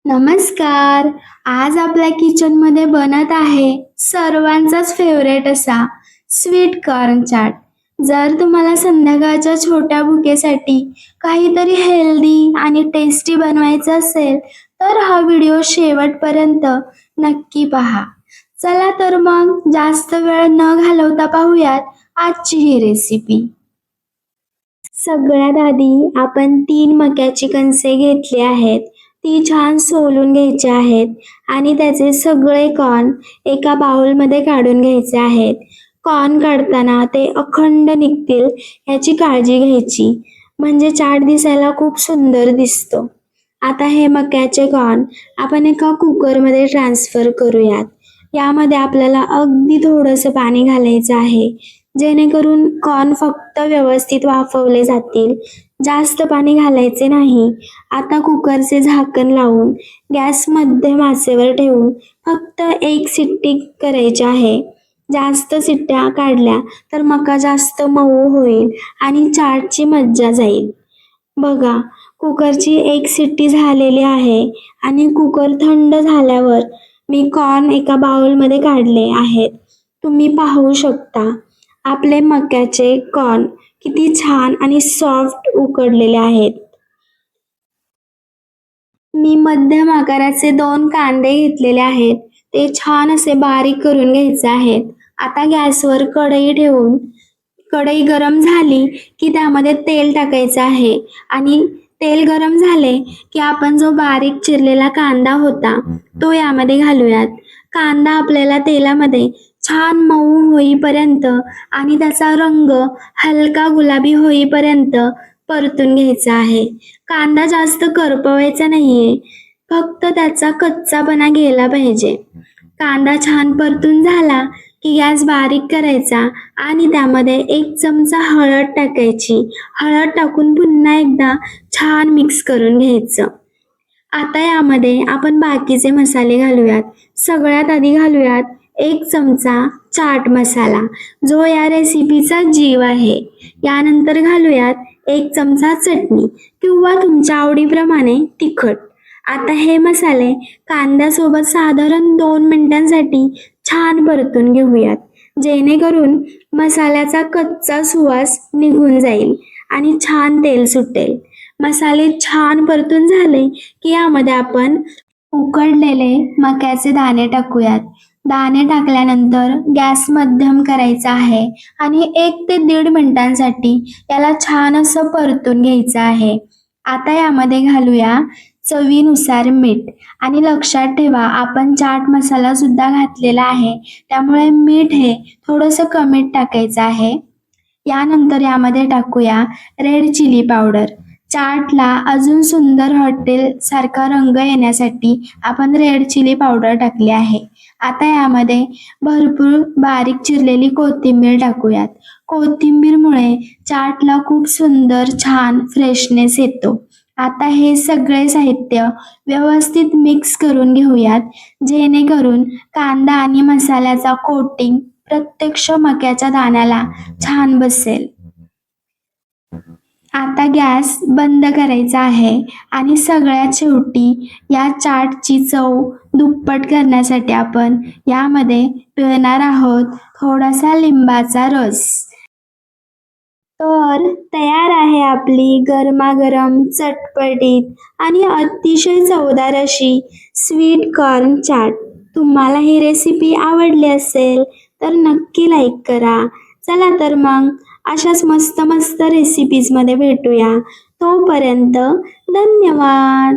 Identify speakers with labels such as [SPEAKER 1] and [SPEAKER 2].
[SPEAKER 1] नमस्कार. आज आपल्या किचनमध्ये बनत आहे सर्वांचाच फेवरेट असा स्वीट कॉर्न चाट. जर तुम्हाला संध्याकाळच्या छोट्या भुकेसाठी काहीतरी हेल्दी आणि टेस्टी बनवायचं असेल, तर हा व्हिडिओ शेवटपर्यंत नक्की पहा. चला तर मग जास्त वेळ न घालवता पाहूयात आजची ही रेसिपी. सगळ्यात आधी आपण 3 मक्याची कणसे घेतली आहेत. ती छान सोलून घ्यायची आहेत आणि त्याचे सगळे कॉर्न एका बाउलमध्ये काढून घ्यायचे आहेत. कॉर्न काढताना ते अखंड निघतील याची काळजी घ्यायची, म्हणजे चाट दिसायला खूप सुंदर दिसतो. आता हे मक्याचे कॉर्न आपण एका कुकरमध्ये ट्रान्सफर करूयात. यामध्ये आपल्याला अगदी थोडंसं पाणी घालायचं आहे, जेणेकरून कॉर्न फक्त व्यवस्थित वाफवले जातील. जास्त पाणी घालायचे नाही. आता कुकरचे झाकण लावून गॅस मध्यम आचेवर ठेवून फक्त एक शिट्टी करायची आहे. जास्त शिट्ट्या काढल्या तर मका जास्त मऊ होईल आणि चाटची मज्जा जाईल. बघा, कुकरची एक शिट्टी झालेली आहे आणि कुकर थंड झाल्यावर मी कॉर्न एका बाउलमध्ये काढले आहेत. तुम्ही पाहू शकता आपले मक्याचे कॉर्न किती छान आणि सॉफ्ट उकडलेले आहेत. मी मध्यम आकाराचे 2 कांदे घेतलेले आहेत. ते छान असे बारीक करून घ्यायचे आहेत. आता गॅसवर कढई ठेवून कढई गरम झाली की त्यामध्ये तेल टाकायचं आहे आणि तेल गरम झाले की आपण जो बारीक चिरलेला कांदा होता तो यामध्ये घालूयात. कांदा आपल्याला तेलामध्ये छान मऊ होईपर्यंत आणि त्याचा रंग हलका गुलाबी होईपर्यंत परतून घ्यायचा आहे. कांदा जास्त करपवायचा नाहीये, फक्त त्याचा कच्चापणा गेला पाहिजे. कांदा छान परतून झाला की गॅस बारीक करायचा आणि त्यामध्ये 1 चमचा हळद टाकायची. हळद टाकून पुन्हा एकदा छान मिक्स करून घ्यायचं. आता यामध्ये आपण बाकीचे मसाले घालूयात. सगळ्यात आधी घालूयात 1 चमचा चाट मसाला, जो या रेसिपीचा जीव आहे. यानंतर घालूयात 1 चमचा चटणी किंवा तुमच्या आवडीप्रमाणे तिखट. आता हे मसाले कांद्यासोबत साधारण 2 मिनिटांसाठी छान परतून घेऊयात, जेणेकरून मसाल्याचा कच्चा सुवास निघून जाईल आणि छान तेल सुटेल. मसाले छान परतून झाले की यामध्ये आपण उकडलेले मक्याचे दाणे टाकूयात. दाणे टाकल्यानंतर गॅस मध्यम करायचा आहे आणि 1 ते 1.5 मिनिटांसाठी याला छान असं परतून घ्यायचं आहे. आता यामध्ये घालूया चवीनुसार मीठ आणि लक्षात ठेवा आपण चाट मसाला सुद्धा घातलेला आहे, त्यामुळे मीठ हे थोडंसं कमी टाकायचं आहे. यानंतर यामध्ये टाकूया रेड चिली पावडर. चाटला अजून सुंदर हॉटेल सारखा रंग येण्यासाठी आपण रेड चिली पावडर टाकली आहे. आता यामध्ये भरपूर बारीक चिरलेली कोथिंबीर टाकूयात. कोथिंबीरमुळे चाटला खूप सुंदर छान फ्रेशनेस येतो. आता हे सगळे साहित्य व्यवस्थित मिक्स करून घेऊयात, जेणेकरून कांदा आणि मसाल्याचा कोटिंग प्रत्यक्ष मक्याच्या दाण्याला छान बसेल. आता गॅस बंद करायचा आहे आणि सगळ्यात शेवटी या चाटची चव दुप्पट करण्यासाठी आपण यामध्ये पिळणार आहोत थोडासा लिंबाचा रस. तर तयार आहे आपली गरमागरम, चटपटीत आणि अतिशय चवदार अशी स्वीट कॉर्न चाट. तुम्हाला ही रेसिपी आवडली असेल तर नक्की लाईक करा. चला तर मग अशाच मस्त मस्त रेसिपीजमध्ये भेटूया. तोपर्यंत धन्यवाद.